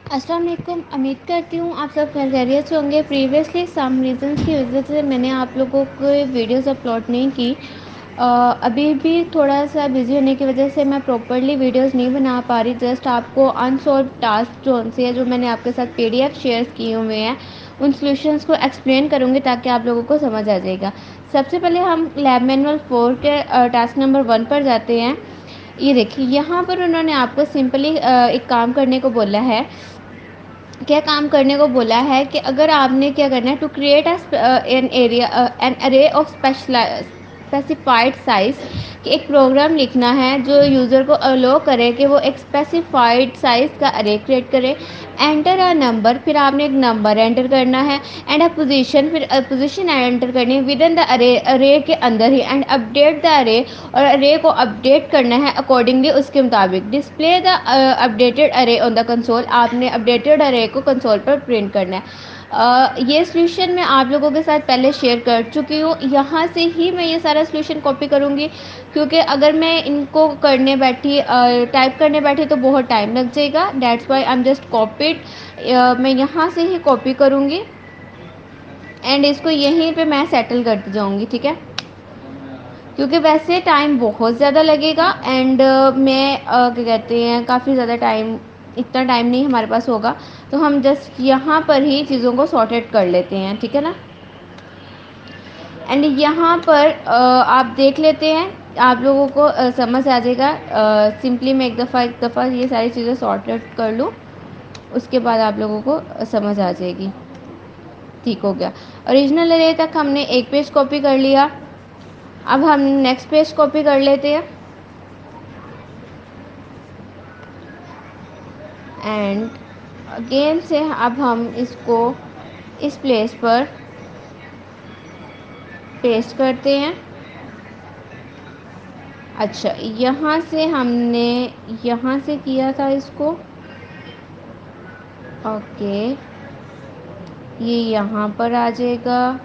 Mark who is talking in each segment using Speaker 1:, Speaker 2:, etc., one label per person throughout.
Speaker 1: अस्सलाम वालेकुम। उम्मीद करती हूँ आप सब खैरियत से होंगे। प्रीवियसली सम रीज़न्स की वजह से मैंने आप लोगों को वीडियोस अपलोड नहीं की। अभी भी थोड़ा सा बिज़ी होने की वजह से मैं प्रॉपर्ली वीडियोस नहीं बना पा रही। जस्ट आपको अनसॉल्व टास्क जो मैंने आपके साथ पीडीएफ शेयर किए हुए हैं उन सॉल्यूशंस को एक्सप्लेन करूँगी ताकि आप लोगों को समझ आ जाएगा। सबसे पहले हम लैब मैनुअल 4 के टास्क नंबर 1 पर जाते हैं। ये देखिए, यहाँ पर उन्होंने आपको सिंपली एक काम करने को बोला है। क्या काम करने को बोला है कि अगर आपने क्या करना है, टू क्रिएट एन अरे ऑफ स्पेसिफाइड साइज, कि एक प्रोग्राम लिखना है जो यूज़र को अलो करे कि वो एक स्पेसिफाइड साइज़ का अरे क्रिएट करे। एंटर अ नंबर, फिर आपने एक नंबर एंटर करना है। एंड अ पोजीशन, फिर पोजीशन एंटर करनी है विद इन द अरे के अंदर ही। एंड अपडेट द अरे, और अरे को अपडेट करना है अकॉर्डिंगली उसके मुताबिक। डिस्प्ले द अपडेटेड अरे ऑन द कंसोल, आपने अपडेटेड अरे को कंसोल पर प्रिंट करना है। ये सॉल्यूशन मैं आप लोगों के साथ पहले शेयर कर चुकी हूँ। यहाँ से ही मैं ये सारा सॉल्यूशन कॉपी करूँगी, क्योंकि अगर मैं इनको करने बैठी टाइप करने बैठी तो बहुत टाइम लग जाएगा। That's why I am just copied. मैं यहाँ से ही कॉपी करूँगी एंड इसको यहीं पे मैं सेटल करती जाऊँगी, ठीक है, क्योंकि वैसे टाइम बहुत ज़्यादा लगेगा। एंड मैं क्या कहते हैं, काफ़ी ज़्यादा टाइम, इतना टाइम नहीं हमारे पास होगा, तो हम जस्ट यहाँ पर ही चीज़ों को सॉर्टेड कर लेते हैं, ठीक है ना। एंड यहाँ पर आप देख लेते हैं, आप लोगों को समझ आ जाएगा। सिंपली मैं एक दफ़ा ये सारी चीज़ें सॉर्टेड कर लूँ, उसके बाद आप लोगों को समझ आ जाएगी। ठीक हो गया। ओरिजिनल अरे तक हमने एक पेज कॉपी कर लिया। अब हम नेक्स्ट पेज कॉपी कर लेते हैं एंड अगेन से अब हम इसको इस प्लेस पर पेस्ट करते हैं। अच्छा, यहाँ से हमने यहाँ से किया था इसको, ओके, ये यहाँ पर आ जाएगा,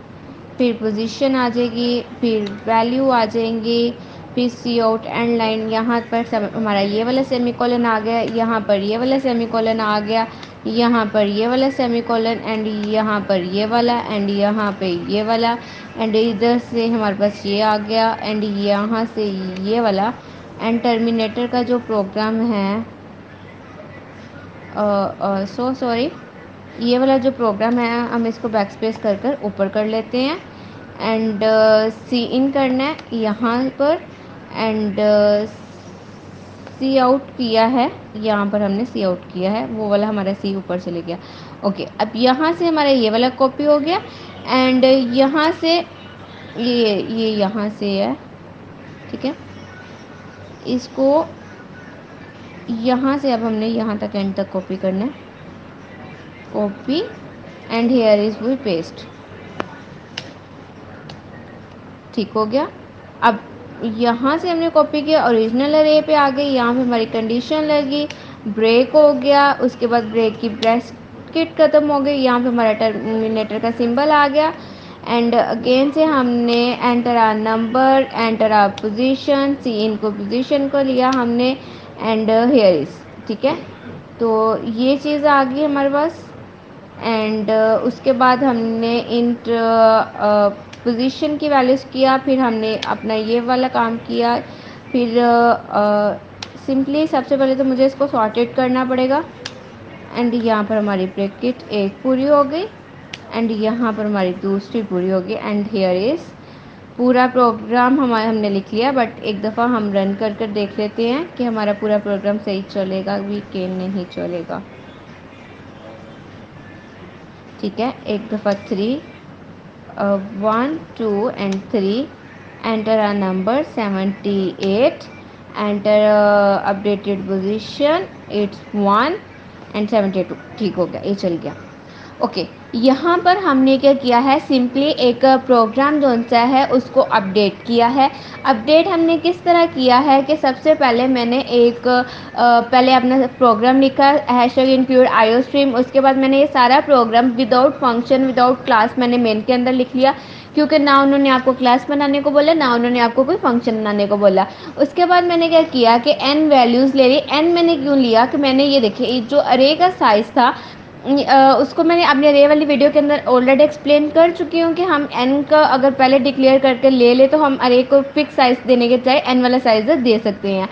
Speaker 1: फिर पोजीशन आ जाएगी, फिर वैल्यू आ जाएंगी, फिर सी आउट एंड लाइन। यहाँ पर हमारा ये वाला सेमीकोलन आ गया, यहाँ पर ये वाला सेमीकोलन आ गया, यहाँ पर ये वाला सेमीकोलन, एंड यहाँ पर ये वाला, एंड यहाँ पे ये वाला, एंड इधर से हमारे पास ये आ गया, एंड यहाँ से ये वाला। एंड टर्मिनेटर का जो प्रोग्राम है, सो सॉरी, ये वाला जो प्रोग्राम है हम इसको बैक स्पेस कर कर ऊपर कर लेते हैं। एंड सी इन करना है यहाँ पर, एंड सी आउट किया है, यहाँ पर हमने सी आउट किया है, वो वाला हमारा सी ऊपर चले गया। ओके, अब यहाँ से हमारा ये वाला कॉपी हो गया, एंड यहाँ से ये यहाँ से है, ठीक है। इसको यहाँ से अब हमने यहाँ तक एंड तक कॉपी करना है, copy, and here is we paste. ठीक हो गया। अब यहाँ से हमने कॉपी किया, ओरिजिनल अरे पे आ गई, यहाँ पे हमारी कंडीशन लगी, ब्रेक हो गया, उसके बाद ब्रेक की ब्रैकेट ख़त्म हो गई, यहाँ पे हमारा टर्मिनेटर का सिंबल आ गया। एंड अगेन से हमने एंटर आ नंबर, एंटर आ पोजीशन, सी इन को पोजीशन को लिया हमने, एंड हेयर इज, ठीक है। तो ये चीज़ आ गई हमारे पास। एंड उसके बाद हमने इंट पोजीशन की वैल्यूज़ किया, फिर हमने अपना ये वाला काम किया। फिर सिंपली सबसे पहले तो मुझे इसको सॉर्टेड करना पड़ेगा, एंड यहाँ पर हमारी ब्रैकेट एक पूरी हो गई, एंड यहाँ पर हमारी दूसरी पूरी हो गई, एंड हेयर इज़ पूरा प्रोग्राम हमने लिख लिया। बट एक दफ़ा हम रन कर कर देख लेते हैं कि हमारा पूरा प्रोग्राम सही चलेगा भी कि नहीं चलेगा, ठीक है। एक दफ़ा 3 1 2 and 3, enter a number 78, enter updated position, it's 1 and 72। ठीक हो गया, ये चल गया। ओके, यहाँ पर हमने क्या किया है, सिंपली एक प्रोग्राम जो सा है उसको अपडेट किया है। अपडेट हमने किस तरह किया है कि सबसे पहले मैंने एक पहले अपना प्रोग्राम लिखा, हैशटैग इंक्लूड आईओ स्ट्रीम। उसके बाद मैंने ये सारा program without function without class मैंने मेन के अंदर लिख लिया। क्योंकि ना उन्होंने आपको क्लास बनाने को बोला, ना उन्होंने आपको कोई फंक्शन बनाने को बोला। उसके बाद मैंने क्या किया कि n वैल्यूज़ ले ली। n मैंने क्यों लिया कि मैंने ये देखिए जो अरे का साइज़ था उसको मैंने अपने अरे वाली वीडियो के अंदर ऑलरेडी एक्सप्लेन कर चुकी हूँ कि हम n का अगर पहले डिक्लेयर करके ले तो हम अरे को फिक्स साइज़ देने के चाहे n वाला साइज़ दे सकते हैं।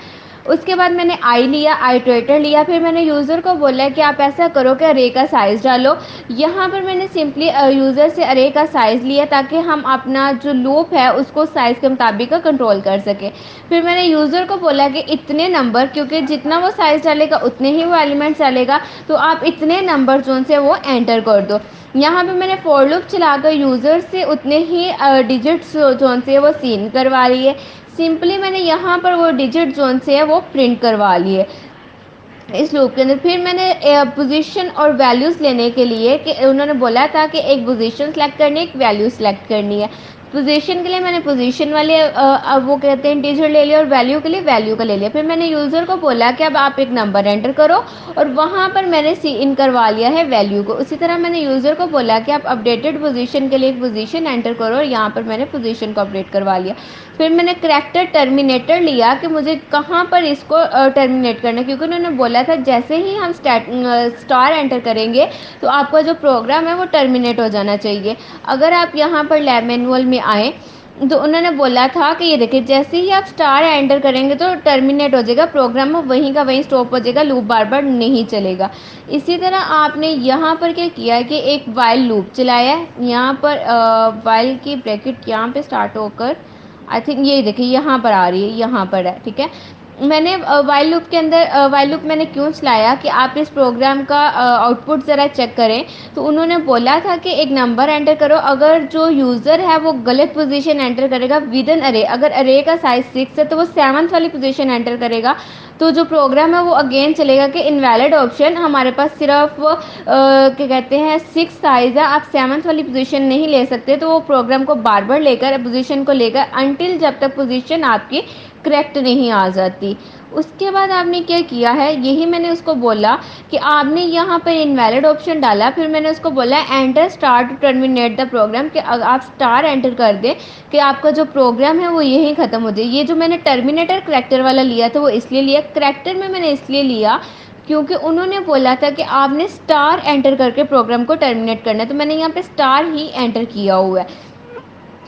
Speaker 1: उसके बाद मैंने आई लिया, आइटरेटर लिया, फिर मैंने यूज़र को बोला कि आप ऐसा करो कि अरे का साइज़ डालो। यहाँ पर मैंने सिंपली यूज़र से अरे का साइज़ लिया ताकि हम अपना जो लूप है उसको साइज़ के मुताबिक कंट्रोल कर सकें। फिर मैंने यूज़र को बोला कि इतने नंबर, क्योंकि जितना वो साइज़ डालेगा उतने ही वो एलिमेंट्स डालेगा, तो आप इतने नंबर जोन से वो एंटर कर दो। यहाँ पे मैंने फॉर लूप चलाकर यूज़र से उतने ही डिजिट्स जोन से वो सीन करवा रही है। सिंपली मैंने यहाँ पर वो डिजिट जोन से है वो प्रिंट करवा लिए इस लूप के अंदर। फिर मैंने पोजीशन और वैल्यूज़ लेने के लिए कि उन्होंने बोला था कि एक पोजीशन सेलेक्ट करनी है, एक वैल्यू सेलेक्ट करनी है। पोजीशन के लिए मैंने पोजीशन वाले अब वो कहते हैं इंटीजर ले लिया, और वैल्यू के लिए वैल्यू का ले लिया। फिर मैंने यूज़र को बोला कि अब आप एक नंबर एंटर करो, और वहाँ पर मैंने सी इन करवा लिया है वैल्यू को। उसी तरह मैंने यूज़र को बोला कि आप अपडेटेड पोजीशन के लिए एक पोजीशन एंटर करो, और यहाँ पर मैंने पोजीशन को अपडेट करवा लिया। फिर मैंने करैक्टर टर्मिनेटर लिया कि मुझे कहाँ पर इसको टर्मिनेट करना है, क्योंकि उन्होंने बोला था जैसे ही हम स्टार एंटर करेंगे तो आपका जो प्रोग्राम है वो टर्मिनेट हो जाना चाहिए। अगर आप यहाँ पर लैब मैनुअल में आए तो उन्होंने बोला था कि ये देखिए जैसे ही आप स्टार एंटर करेंगे तो टर्मिनेट हो जाएगा प्रोग्राम, वहीं का वहीं स्टॉप हो जाएगा, लूप बार बार नहीं चलेगा। इसी तरह आपने यहाँ पर क्या किया है कि एक वाइल लूप चलाया है। यहाँ पर वाइल की ब्रैकेट यहाँ पे स्टार्ट होकर आई थिंक ये देखिए यहाँ पर आ रही है, यहाँ पर है, ठीक है। मैंने वाइल लूप के अंदर वाइल लूप मैंने क्यों चलाया कि आप इस प्रोग्राम का आउटपुट ज़रा चेक करें। तो उन्होंने बोला था कि एक नंबर एंटर करो, अगर जो यूज़र है वो गलत पोजीशन एंटर करेगा विद इन अरे, अगर अरे का साइज़ 6 है तो वो 7th वाली पोजीशन एंटर करेगा, तो जो प्रोग्राम है वो अगेन चलेगा कि इनवैलिड ऑप्शन, हमारे पास सिर्फ क्या कहते हैं 6 साइज़ है, आप 7th वाली पोजीशन नहीं ले सकते। तो वो प्रोग्राम को बार बार लेकर पोजीशन को लेकर अनटिल जब तक पोजीशन आपकी करेक्ट नहीं आ जाती। उसके बाद आपने क्या किया है, यही मैंने उसको बोला कि आपने यहाँ पर इनवैलिड ऑप्शन डाला। फिर मैंने उसको बोला enter star to terminate the program, कि आप स्टार एंटर कर दें कि आपका जो प्रोग्राम है वो यहीं ख़त्म हो जाए। ये जो मैंने टर्मिनेटर करैक्टर वाला लिया था वो इसलिए लिया, करैक्टर में मैंने इसलिए लिया क्योंकि उन्होंने बोला था कि आपने स्टार एंटर करके प्रोग्राम को टर्मिनेट करना है, तो मैंने यहाँ पे स्टार ही एंटर किया हुआ है।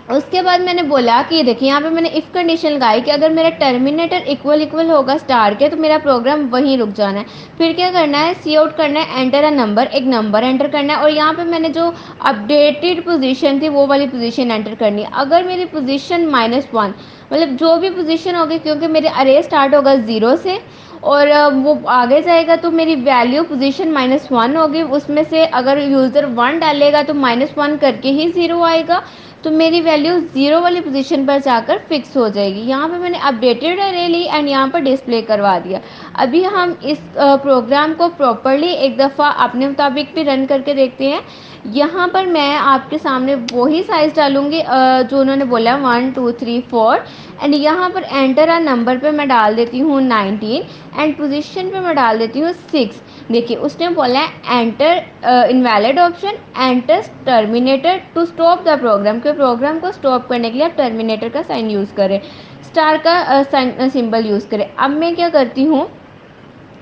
Speaker 1: उसके बाद मैंने बोला कि देखिए यहाँ पे मैंने इफ़ कंडीशन लगाई कि अगर मेरा टर्मिनेटर इक्वल होगा स्टार के तो मेरा प्रोग्राम वहीं रुक जाना है। फिर क्या करना है, सी आउट करना है, एंटर अ नंबर, एक नंबर एंटर करना है, और यहाँ पे मैंने जो अपडेटेड पोजीशन थी वो वाली पोजीशन एंटर करनी है। अगर मेरी पोजीशन -1 मतलब जो भी पोजीशन होगी, क्योंकि मेरे अरे स्टार्ट होगा 0 से और वो आगे जाएगा, तो मेरी वैल्यू पोजीशन -1 होगी। उसमें से अगर यूज़र 1 डालेगा तो -1 करके ही 0 आएगा, तो मेरी वैल्यू 0 वाली पोजीशन पर जाकर फिक्स हो जाएगी। यहाँ पे मैंने अपडेटेड अरे ली एंड यहाँ पर डिस्प्ले करवा दिया। अभी हम इस प्रोग्राम को प्रॉपरली एक दफ़ा अपने मुताबिक भी रन करके देखते हैं। यहाँ पर मैं आपके सामने वही साइज़ डालूँगी जो उन्होंने बोला 1 2 3 4, एंड यहाँ पर एंटर अ नंबर पे मैं डाल देती हूँ 19 एंड पोजीशन पे मैं डाल देती हूँ 6। देखिए उसने बोला है enter invalid option, enter terminator to stop the program, के प्रोग्राम को स्टॉप करने के लिए आप टर्मिनेटर का साइन यूज़ करें, स्टार का सिंबल यूज़ करें। अब मैं क्या करती हूँ,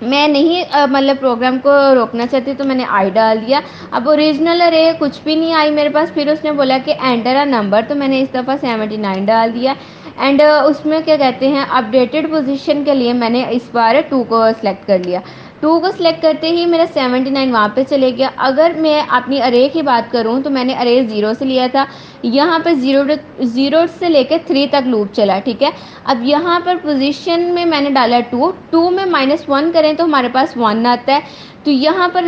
Speaker 1: मैं नहीं मतलब प्रोग्राम को रोकना चाहती, तो मैंने आई डाल दिया। अब ओरिजिनल अरे कुछ भी नहीं आई मेरे पास। फिर उसने बोला कि एंटर अ नंबर, तो मैंने इस दफ़ा 79 डाल दिया। एंड उसमें क्या कहते हैं अपडेटेड पोजीशन के लिए मैंने इस बार 2 को सिलेक्ट कर लिया। 2 को सिलेक्ट करते ही मेरा 79 वहाँ पे चले गया। अगर मैं अपनी अरे की बात करूँ तो मैंने अरे 0 से लिया था, यहाँ पर 0 से लेकर 3 तक लूप चला, ठीक है। अब यहाँ पर पोजीशन में मैंने डाला 2 में -1 करें तो हमारे पास 1 आता है। तो यहाँ पर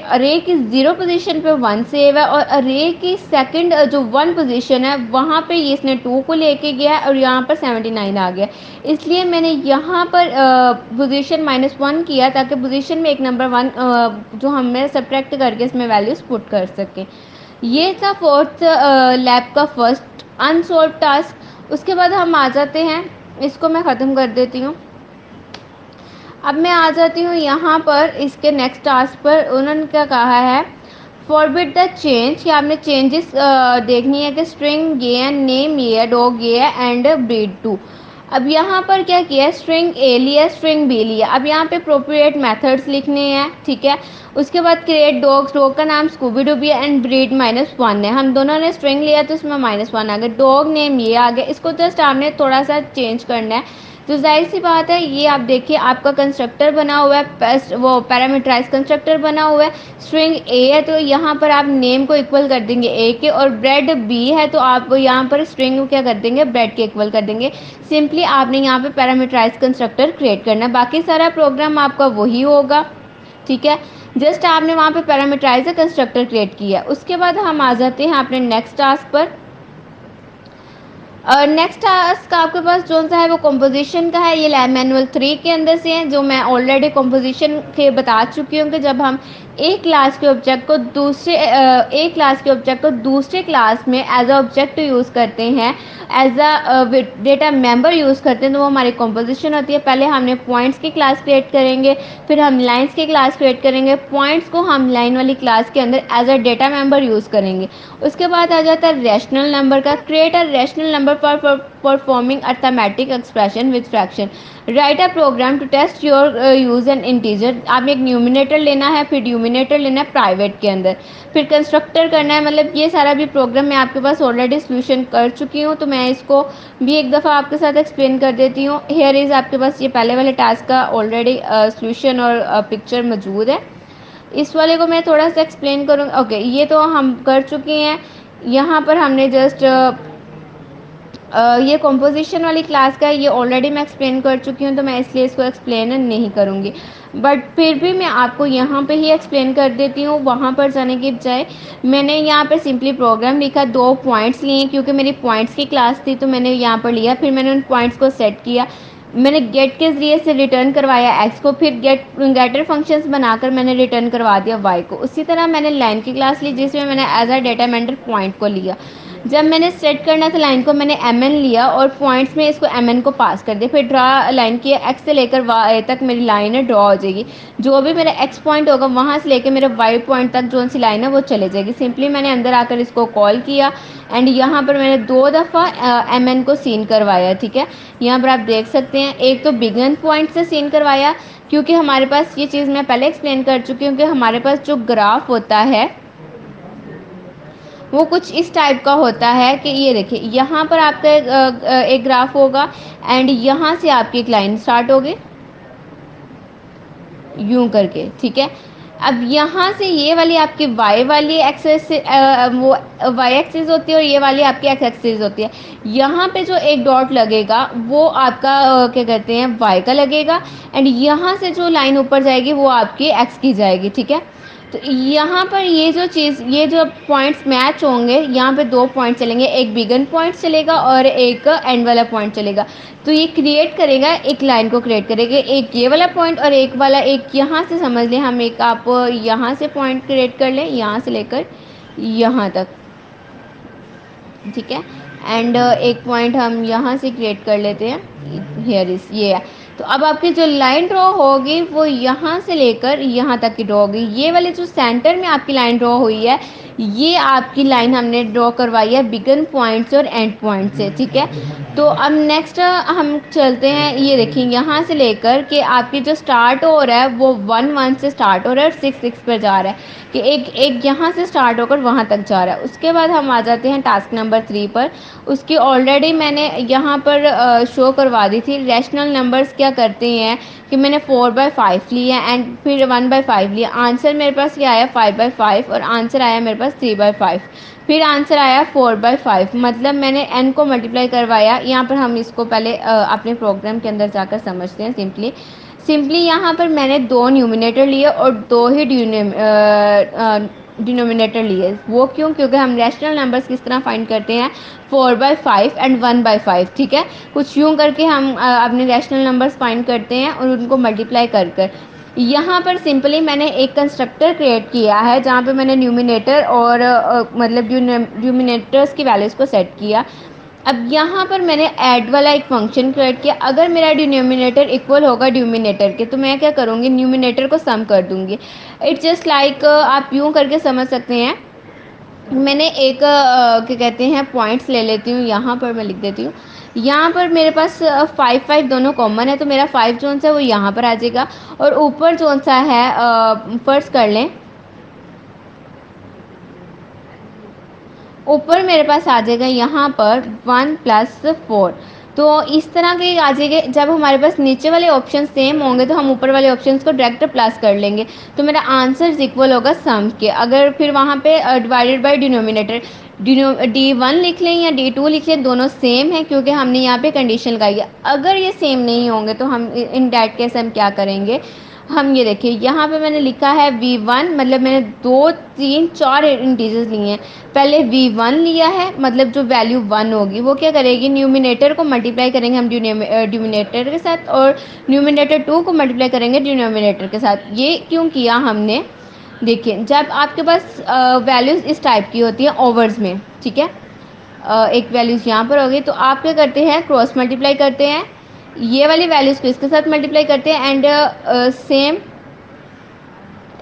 Speaker 1: अरे की 0 पोजीशन पे 1 सेव है, और अरे की सेकंड जो 1 पोजीशन है वहाँ पे ये इसने 2 को लेके गया है, और यहाँ पर 79 आ गया। इसलिए मैंने यहाँ पर पोजीशन -1 किया ताकि पोजीशन में एक नंबर 1 जो हमें सब्ट्रैक्ट करके इसमें वैल्यूज़ पुट कर सकें। ये था फोर्थ लैब का फर्स्ट अनसॉल्व टास्क। उसके बाद हम आ जाते हैं, इसको मैं ख़त्म कर देती हूँ। अब मैं आ जाती हूँ यहाँ पर इसके नेक्स्ट टास्क पर। उन्होंने क्या कहा है, फॉरबिड द चेंज, कि आपने चेंजेस देखनी है कि स्ट्रिंग ये है, नेम ये है, डॉग ये है एंड ब्रीड टू। अब यहाँ पर क्या किया है, स्ट्रिंग ए लिया, स्ट्रिंग बी लिया। अब यहाँ पे अप्रोप्रिएट मेथड्स लिखने हैं, ठीक है। उसके बाद क्रिएट डॉग्स, डॉग का नाम स्कूबी डूबी है एंड ब्रीड -1 है। हम दोनों ने स्ट्रिंग लिया तो इसमें -1 आ गया। डॉग नेम ये आ गया, इसको जस्ट आपने थोड़ा सा चेंज करना है। तो जाहिर सी बात है, ये आप देखिए आपका कंस्ट्रक्टर बना हुआ है, वो पैरामीटराइज कंस्ट्रक्टर बना हुआ है। स्ट्रिंग ए है तो यहाँ पर आप नेम को इक्वल कर देंगे ए के, और ब्रेड बी है तो आप यहाँ पर स्ट्रिंग को क्या कर देंगे, ब्रेड के इक्वल कर देंगे। सिंपली आपने यहाँ पे पैरामीटराइज कंस्ट्रक्टर क्रिएट करना है, बाकी सारा प्रोग्राम आपका वही होगा, ठीक है। जस्ट आपने वहाँ पे पैरामीटराइज कंस्ट्रक्टर क्रिएट किया। उसके बाद हम आ जाते हैं अपने नेक्स्ट टास्क पर। नेक्स्ट टास्क आपके पास जो सा है वो कंपोजिशन का है। ये मैनुअल 3 के अंदर से है, जो मैं ऑलरेडी कंपोजिशन के बता चुकी हूँ कि जब हम एक क्लास के ऑब्जेक्ट को दूसरे क्लास में एज अ ऑब्जेक्ट यूज़ करते हैं, as a data member use करते हैं, तो वो हमारी कंपोजिशन होती है। पहले हमने पॉइंट्स की क्लास क्रिएट करेंगे, फिर हम लाइंस की क्लास क्रिएट करेंगे। पॉइंट्स को हम लाइन वाली क्लास के अंदर as a data member use करेंगे। उसके बाद आ जाता है रैशनल नंबर का। Create a rational number for performing arithmetic expression with fraction. Write a program to test your use an integer. आपने एक न्यूमिनेटर लेना है, फिर ड्यूमिनेटर लेना है प्राइवेट के अंदर, फिर कंस्ट्रक्टर करना है। मतलब ये सारा भी प्रोग्राम मैं आपके पास ऑलरेडी सोल्यूशन कर चुकी हूँ, तो मैं इसको भी एक दफ़ा आपके साथ एक्सप्लेन कर देती हूँ। हेयर इज़ आपके पास ये पहले वाले टास्क का ऑलरेडी सोल्यूशन और पिक्चर मौजूद है। इस वाले को मैं थोड़ा सा एक्सप्लेन करूँगी। ओके, ये तो हम कर चुके हैं। यहाँ पर हमने जस्ट ये कंपोजिशन वाली क्लास का है, ये ऑलरेडी मैं एक्सप्लेन कर चुकी हूँ, तो मैं इसलिए इसको एक्सप्लेन नहीं करूँगी। बट फिर भी मैं आपको यहाँ पे ही एक्सप्लेन कर देती हूँ, वहाँ पर जाने के बजाय। मैंने यहाँ पर सिंपली प्रोग्राम लिखा, 2 पॉइंट्स लिए क्योंकि मेरी पॉइंट्स की क्लास थी, तो मैंने यहाँ पर लिया। फिर मैंने उन पॉइंट्स को सेट किया, मैंने गेट के ज़रिए से रिटर्न करवाया x को, फिर गेटर फंक्शंस बनाकर मैंने रिटर्न करवा दिया y को। उसी तरह मैंने लाइन की क्लास ली, जिसमें मैंने as a data member point को लिया। जब मैंने सेट करना था लाइन को, मैंने mn लिया और पॉइंट्स में इसको mn को पास कर दिया। फिर ड्रा लाइन किया, x से लेकर y तक मेरी लाइन है ड्रॉ हो जाएगी। जो भी मेरा x पॉइंट होगा वहाँ से लेकर मेरे y पॉइंट तक जो सी लाइन है वो चले जाएगी। सिंपली मैंने अंदर आकर इसको कॉल किया एंड यहाँ पर मैंने 2 दफ़ा mn को सीन करवाया, ठीक है। यहाँ पर आप देख सकते हैं, एक तो बिगिन पॉइंट से सीन करवाया, क्योंकि हमारे पास ये चीज़ मैं पहले एक्सप्लेन कर चुकी हूँ कि हमारे पास जो ग्राफ होता है वो कुछ इस टाइप का होता है कि ये देखिए, यहाँ पर आपका एक ग्राफ होगा एंड यहाँ से आपकी एक लाइन स्टार्ट होगी यूं करके, ठीक है। अब यहाँ से ये वाली आपकी y वाली एक्सेस से वो y एक्सिस होती है और ये वाली आपकी x एक्सिस होती है। यहाँ पे जो एक डॉट लगेगा वो आपका क्या कहते हैं y का लगेगा, एंड यहाँ से जो लाइन ऊपर जाएगी वो आपकी x की जाएगी, ठीक है। तो यहाँ पर ये जो चीज़, ये जो पॉइंट्स मैच होंगे, यहाँ पे 2 पॉइंट चलेंगे, एक बिगन पॉइंट चलेगा और एक एंड वाला पॉइंट चलेगा। तो ये क्रिएट करेगा, एक लाइन को क्रिएट करेगा, एक ये वाला पॉइंट और एक वाला, एक यहाँ से समझ लें हम, एक आप यहाँ से पॉइंट क्रिएट कर लें, यहाँ से लेकर यहाँ तक, ठीक है। एंड एक पॉइंट हम यहाँ से क्रिएट कर लेते हैं, हेयर इज ये है। तो अब आपकी जो लाइन ड्रॉ होगी वो यहाँ से लेकर यहाँ तक की ड्रॉ होगी। ये वाले जो सेंटर में आपकी लाइन ड्रॉ हुई है, ये आपकी लाइन हमने ड्रॉ करवाई है बिगन पॉइंट से और एंड पॉइंट से, ठीक है। तो अब नेक्स्ट हम चलते हैं, ये देखिए यहाँ से लेकर कि आपकी जो स्टार्ट हो रहा है वो 1 से स्टार्ट हो रहा है और 6 पर जा रहा है, कि एक यहाँ से स्टार्ट होकर वहाँ तक जा रहा है। उसके बाद हम आ जाते हैं टास्क नंबर 3 पर। उसकी ऑलरेडी मैंने यहाँ पर शो करवा दी थी। रैशनल नंबर्स क्या करते हैं कि मैंने 4/5 लिया एंड फिर 1/5 लिया। आंसर मेरे पास क्या आया 5/5 और आंसर आया मेरे पास 3/5। फिर आंसर आया 4/5, मतलब मैंने n को मल्टीप्लाई करवाया। यहाँ पर हम इसको पहले अपने प्रोग्राम के अंदर जाकर समझते हैं। सिंपली यहाँ पर मैंने 2 न्यूमिनेटर लिए और 2 ही डिनोमिनेटर लिए। वो क्यों? क्योंकि हम रैशनल नंबर्स किस तरह फाइंड करते हैं, 4/5 एंड 1/5, ठीक है। कुछ यूँ करके हम अपने रैशनल नंबर्स फाइंड करते हैं और उनको मल्टीप्लाई कर यहाँ पर सिंपली मैंने एक कंस्ट्रक्टर क्रिएट किया है जहाँ पे मैंने न्यूमिनेटर और मतलब डिनोमिनेटर्स की वैल्यूज़ को सेट किया। अब यहाँ पर मैंने ऐड वाला एक फंक्शन क्रिएट किया। अगर मेरा डिनोमिनेटर इक्वल होगा न्यूमिनेटर के, तो मैं क्या करूँगी, न्यूमिनेटर को सम कर दूँगी। इट्स जस्ट लाइक आप यूँ करके समझ सकते हैं। मैंने एक क्या कहते हैं पॉइंट्स ले लेती हूँ, यहाँ पर मैं लिख देती हूँ। यहाँ पर मेरे पास 5 5 दोनों कॉमन है, तो मेरा 5 जोन सा है वो यहाँ पर आ जाएगा। और ऊपर जोन सा है फर्ज कर लें, ऊपर मेरे पास आ जाएगा यहाँ पर 1 + 4। तो इस तरह के आ जाएंगे। जब हमारे पास नीचे वाले ऑप्शन सेम होंगे तो हम ऊपर वाले ऑप्शंस को डायरेक्ट प्लस कर लेंगे, तो मेरा आंसर इक्वल होगा सम के। अगर फिर वहाँ पे डिवाइडेड बाय डिनोमिनेटर D1 लिख लें या D2 लिख लें, दोनों सेम है क्योंकि हमने यहाँ पे कंडीशन लगाई है। अगर ये सेम नहीं होंगे तो हम इन डैट केस हम क्या करेंगे, हम ये देखिए यहाँ पे मैंने लिखा है V1, मतलब मैंने 2 3 4 इंटीजर्स लिए हैं। पहले V1 लिया है, मतलब जो वैल्यू 1 होगी वो क्या करेगी, न्यूमिनेटर को मल्टीप्लाई करेंगे हम डिनोमिनेटर के साथ, और न्यूमिनेटर 2 को मल्टीप्लाई करेंगे डिनोमिनेटर के साथ। ये क्यों किया हमने, देखिए जब आपके पास वैल्यूज़ इस टाइप की होती है ओवर्स में, ठीक है, एक वैल्यूज़ यहाँ पर होगी तो आप क्या करते हैं, क्रॉस मल्टीप्लाई करते हैं, ये वाली वैल्यूज़ को इसके साथ मल्टीप्लाई करते हैं, एंड सेम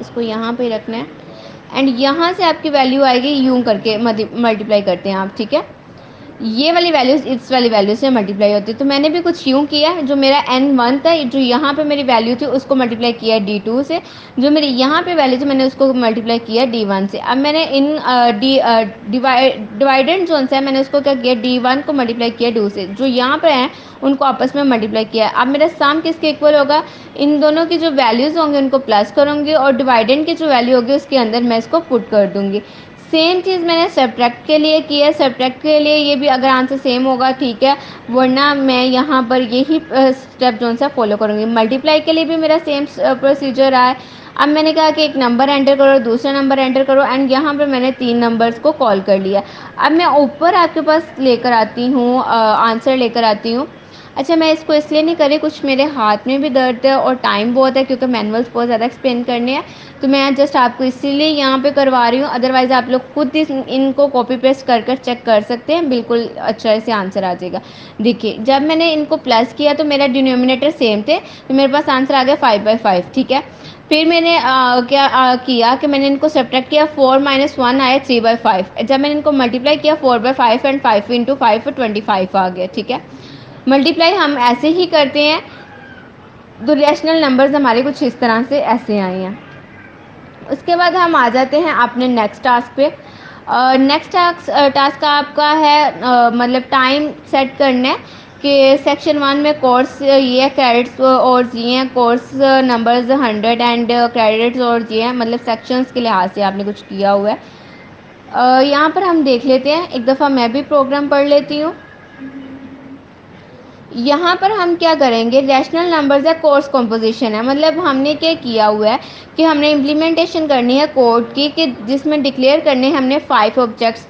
Speaker 1: इसको यहाँ पे रखना है, एंड यहाँ से आपकी वैल्यू आएगी यूं करके मल्टीप्लाई करते हैं आप, ठीक है। ये वाली वैल्यूज़ इस वाली वैल्यू से मल्टीप्लाई होती है। तो मैंने भी कुछ यूँ किया, जो मेरा n1 था, जो यहाँ पे मेरी वैल्यू थी उसको मल्टीप्लाई किया D2 से, जो मेरी यहाँ पे वैल्यू थी मैंने उसको मल्टीप्लाई किया D1 से। अब मैंने इन डिवाइडेंड जोन से मैंने उसको क्या किया, D1 को मल्टीप्लाई किया 2 से, जो यहाँ पर हैं उनको आपस में मल्टीप्लाई किया। अब मेरा सम किसके इक्वल होगा, इन दोनों की जो वैल्यूज़ होंगे उनको प्लस करूँगी और डिवाइडेंड की जो वैल्यू होगी उसके अंदर मैं इसको पुट कर दूँगी। सेम चीज़ मैंने सब्ट्रैक्ट के लिए की है। सब्ट्रैक्ट के लिए ये भी अगर आंसर सेम होगा ठीक है, वरना मैं यहाँ पर यही स्टेप जो सा फॉलो करूँगी। मल्टीप्लाई के लिए भी मेरा सेम प्रोसीजर रहा है। अब मैंने कहा कि एक नंबर एंटर करो, दूसरा नंबर एंटर करो, एंड यहाँ पर मैंने 3 नंबर्स को कॉल कर लिया। अब मैं ऊपर आपके पास लेकर आती हूँ, आंसर लेकर आती हूँ। अच्छा, मैं इसको इसलिए नहीं करी, कुछ मेरे हाथ में भी दर्द है और टाइम बहुत है क्योंकि मैनुअल्स बहुत ज़्यादा एक्सप्लेन करने हैं, तो मैं जस्ट आपको इसीलिए यहाँ पे करवा रही हूँ। अदरवाइज़ आप लोग खुद इनको कॉपी पेस्ट कर चेक कर सकते हैं, बिल्कुल अच्छा से आंसर आ जाएगा। देखिए जब मैंने इनको प्लस किया तो मेरा डिनोमिनेटर सेम थे, तो मेरे पास आंसर आ गया 5/5, ठीक है। फिर मैंने किया कि मैंने इनको सब्ट्रैक्ट किया, 4 - 1 आया 3/5। जब मैंने इनको मल्टीप्लाई किया 4/5 एंड 5 × 5 25 आ गया, ठीक है। मल्टीप्लाई हम ऐसे ही करते हैं, तो रैशनल नंबर्स हमारे कुछ इस तरह से ऐसे आए हैं। उसके बाद हम आ जाते हैं अपने नेक्स्ट टास्क पे। नेक्स्ट टास्क आपका है मतलब टाइम सेट करना है कि सेक्शन 1 में कोर्स ये है, क्रेडिट्स और ये हैं, कोर्स नंबर्स 100 एंड क्रेडिट्स और ये हैं, मतलब सेक्शंस के लिहाज से आपने कुछ किया हुआ है। यहाँ पर हम देख लेते हैं, एक दफ़ा मैं भी प्रोग्राम पढ़ लेती हूँ। यहाँ पर हम क्या करेंगे, रैशनल नंबर्स है, कोर्स कॉम्पोजिशन है, मतलब हमने क्या किया हुआ है कि हमने इम्प्लीमेंटेशन करनी है कोड की, कि जिसमें डिक्लेयर करने हैं हमने 5 ऑब्जेक्ट्स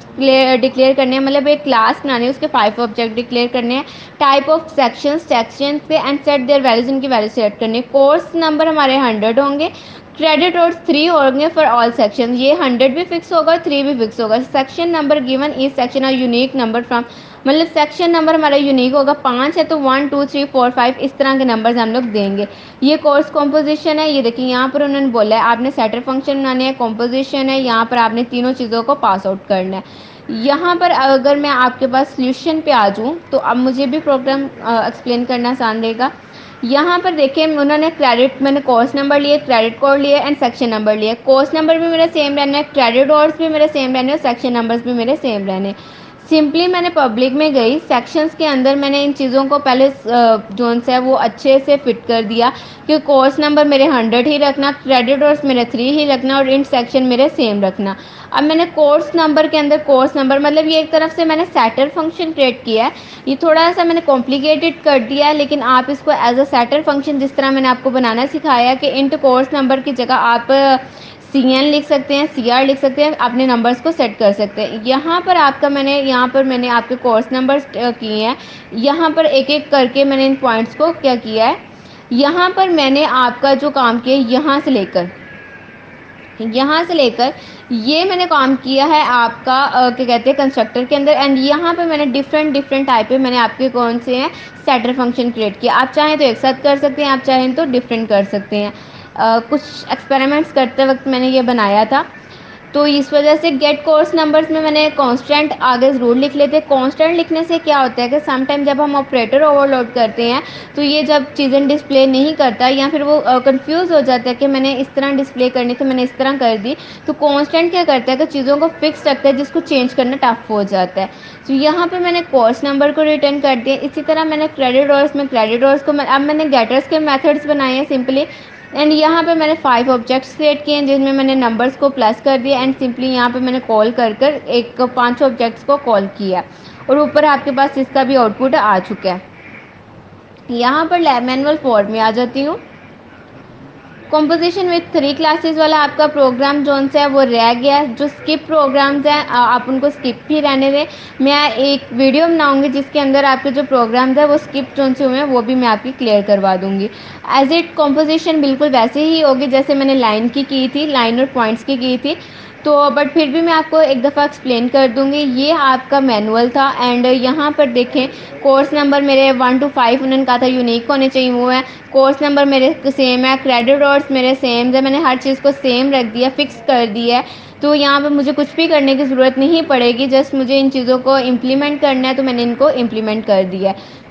Speaker 1: डिक्लेयर करने हैं, मतलब एक क्लास बनानी है, उसके 5 ऑब्जेक्ट डिक्लेयर करने हैं। टाइप ऑफ सेक्शन के एंड सेट देयर वैल्यूज, उनकी वैल्यू सेट करनी है। कोर्स नंबर हमारे 100 होंगे, क्रेडिट और 3 होंगे फॉर ऑल सेक्शन, ये 100 भी फिक्स होगा, 3 भी फिक्स होगा। सेक्शन नंबर गिवन इस सेक्शन और यूनिक नंबर फ्रॉम, मतलब सेक्शन नंबर हमारा यूनिक होगा, 5 है तो 1 2 3 4 5 इस तरह के नंबर्स हम लोग देंगे। ये कोर्स कॉम्पोजिशन है। ये देखिए यहाँ पर उन्होंने बोला है आपने सेटर फंक्शन बनाने हैं, कॉम्पोजिशन है, यहाँ पर आपने तीनों चीज़ों को पास आउट करना है। यहाँ पर अगर मैं आपके पास सोल्यूशन पे आ जाऊँ तो अब मुझे भी प्रोग्राम एक्सप्लेन करना आसान रहेगा। यहाँ पर देखिए उन्होंने क्रेडिट, मैंने कोर्स नंबर लिए, क्रेडिट कोड लिए एंड सेक्शन नंबर लिए। कोर्स नंबर भी मेरा सेम रहना है, क्रेडिट कोड्स भी मेरे सेम रहने और सेक्शन नंबर्स भी मेरे सेम रहने। सिंपली मैंने पब्लिक में गई, सेक्शंस के अंदर मैंने इन चीज़ों को पहले जोन से वो अच्छे से फिट कर दिया कि कोर्स नंबर मेरे 100 ही रखना, क्रेडिट कोर्स मेरे 3 ही रखना और इन सेक्शन मेरे सेम रखना। अब मैंने कोर्स नंबर के अंदर कोर्स नंबर, मतलब ये एक तरफ से मैंने सेटर फंक्शन क्रिएट किया है। ये थोड़ा सा मैंने कॉम्प्लिकेटेड कर दिया है, लेकिन आप इसको एज अ सेटर फंक्शन जिस तरह मैंने आपको बनाना सिखाया कि इंट कोर्स नंबर की जगह आप CN लिख सकते हैं, CR लिख सकते हैं, अपने नंबर्स को सेट कर सकते हैं। यहाँ पर मैंने आपके कोर्स नंबर्स किए हैं। यहाँ पर एक एक करके मैंने इन पॉइंट्स को क्या किया है, यहाँ पर मैंने आपका जो काम किया यहाँ से लेकर यहाँ से लेकर ये मैंने काम किया है आपका क्या कहते हैं कंस्ट्रक्टर के अंदर, एंड यहाँ पे मैंने डिफरेंट टाइप पे मैंने आपके कौन से हैं सेटर फंक्शन क्रिएट किया। आप चाहें तो एक साथ कर सकते हैं, आप चाहें तो डिफरेंट कर सकते हैं। कुछ एक्सपेरिमेंट्स करते वक्त मैंने ये बनाया था, तो इस वजह से गेट कोर्स नंबर्स में मैंने कांस्टेंट आगे ज़रूर लिख लेते हैं। कांस्टेंट लिखने से क्या होता है कि सम टाइम जब हम ऑपरेटर ओवरलोड करते हैं तो ये जब चीज़ें डिस्प्ले नहीं करता या फिर वो कंफ्यूज हो जाता है कि मैंने इस तरह डिस्प्ले करनी थी, मैंने इस तरह कर दी। तो कांस्टेंट क्या करता है कि चीज़ों को फिक्स रखता है, जिसको चेंज करना टफ हो जाता है। तो यहाँ पे मैंने कोर्स नंबर को रिटर्न कर दिया। इसी तरह मैंने क्रेडिट ऑर्स में क्रेडिट ऑर्स को अब मैंने गेटर्स के मेथड्स बनाए हैं सिंपली, एंड यहाँ पे मैंने 5 ऑब्जेक्ट्स क्रिएट किए हैं जिसमें मैंने नंबर्स को प्लस कर दिया, एंड सिंपली यहाँ पे मैंने कॉल कर कर एक 5 ऑब्जेक्ट्स को कॉल किया, और ऊपर आपके पास इसका भी आउटपुट आ चुका है। यहाँ पर लैब मैनुअल फॉर्म में आ जाती हूँ। कॉम्पोजिशन विथ 3 क्लासेस वाला आपका प्रोग्राम जोन सा है वो रह गया। जो स्किप प्रोग्राम्स हैं आप उनको स्किप ही रहने दें। मैं एक वीडियो बनाऊंगी जिसके अंदर आपके जो प्रोग्राम्स हैं वो स्किप जोन से हुए हैं वो भी मैं आपकी क्लियर करवा दूंगी। एज इट कॉम्पोजिशन बिल्कुल वैसे ही होगी जैसे मैंने लाइन की थी, लाइन और पॉइंट्स की थी। तो बट फिर भी मैं आपको एक दफ़ा एक्सप्लेन कर दूंगी। ये आपका मैनुअल था, एंड यहाँ पर देखें कोर्स नंबर मेरे 1 to 5 उन्होंने कहा था यूनिक होने चाहिए, वो है। कोर्स नंबर मेरे सेम है, क्रेडिट ऑर्स मेरे सेम है, मैंने हर चीज़ को सेम रख दिया, फिक्स कर दिया है। तो यहाँ पे मुझे कुछ भी करने की ज़रूरत नहीं पड़ेगी, जस्ट मुझे इन चीज़ों को इम्प्लीमेंट करना है, तो मैंने इनको इम्प्लीमेंट कर दिया है।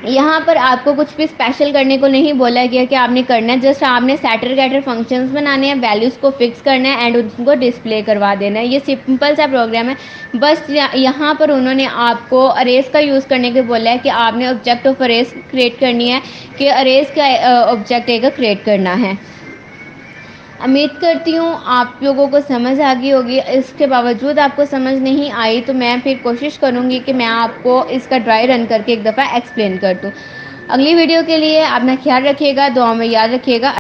Speaker 1: यहाँ पर आपको कुछ भी स्पेशल करने को नहीं बोला गया कि आपने करना है, जस्ट आपने सेटर गेटर फंक्शंस बनाने हैं, वैल्यूज़ को फिक्स करना है एंड उनको डिस्प्ले करवा देना है। ये सिंपल सा प्रोग्राम है। बस यहाँ पर उन्होंने आपको अरेज का यूज़ करने के बोला है कि आपने ऑब्जेक्ट ऑफ अरेज क्रिएट करनी है, कि अरेज का ऑब्जेक्ट एक क्रिएट करना है। उम्मीद करती हूँ आप लोगों को समझ आ गई होगी। इसके बावजूद आपको समझ नहीं आई तो मैं फिर कोशिश करूँगी कि मैं आपको इसका ड्राई रन करके एक दफ़ा एक्सप्लेन कर दूँ। अगली वीडियो के लिए अपना ख्याल रखिएगा, दुआ में याद रखिएगा।